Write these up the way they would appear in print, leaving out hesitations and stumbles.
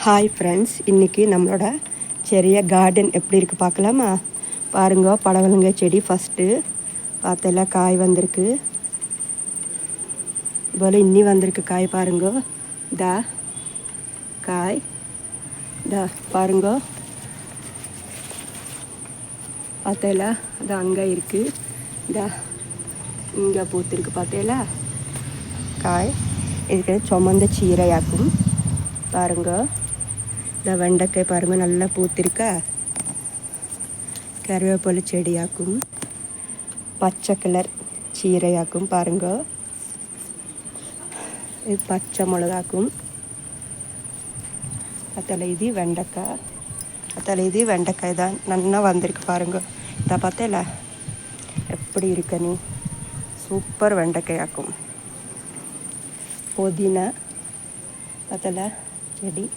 Hi friends, இன்றைக்கி நம்மளோட செரிய garden எப்படி இருக்குது பார்க்கலாமா? பாருங்க, படவலங்க செடி ஃபஸ்ட்டு பார்த்தெல்லாம் காய் வந்திருக்கு. போல் இன்னி வந்திருக்கு காய் பாருங்க. தா காய் தா பாருங்க, பார்த்தேல அது அங்கே இருக்குது. தா இங்கே பூத்திருக்கு பார்த்தேல காய். இதுக்கு சுமந்த சீரையாக்கும் பாருங்க. இந்த வெண்டைக்காய் பாருங்கள் நல்லா பூத்திருக்கா. கருவேப்பிலை செடியாக்கும், பச்சை கலர் சீரையாக்கும் பாருங்க. இது பச்சை மிளகாக்கும். அதில் இது வெண்டைக்காய், அதில் இது வெண்டைக்காய் தான் நல்லா வந்திருக்கு பாருங்க. இதை பார்த்தேல எப்படி இருக்க நீ, சூப்பர் வெண்டைக்காயாக்கும். புதினா அதில் செடி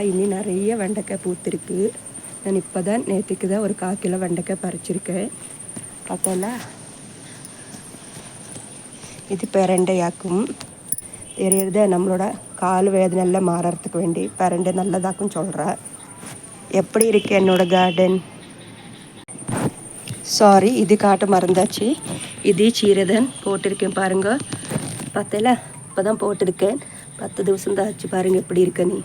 இன்னி நிறைய வெண்டைக்காய் பூத்திருக்கு. நான் இப்போ தான் நேற்றுக்கு தான் ஒரு 1/4 கிலோ வெண்டைக்காய் பறிச்சிருக்கேன். பார்த்தோம்ல, இது பிரண்டையாக்கும். தெரியறத நம்மளோட கால் வேதனையெல்லாம் மாறறதுக்கு வேண்டி பிரண்டை நல்லதாக்கும் சொல்கிறேன். எப்படி இருக்குது என்னோடய கார்டன்? சாரி, இது காட்ட மறந்தாச்சு. இது சீரதன் போட்டிருக்கேன் பாருங்க. பார்த்தல இப்போ தான் போட்டிருக்கேன். 10 திவசம் தான் ஆச்சு பாருங்கள் எப்படி இருக்க நீ.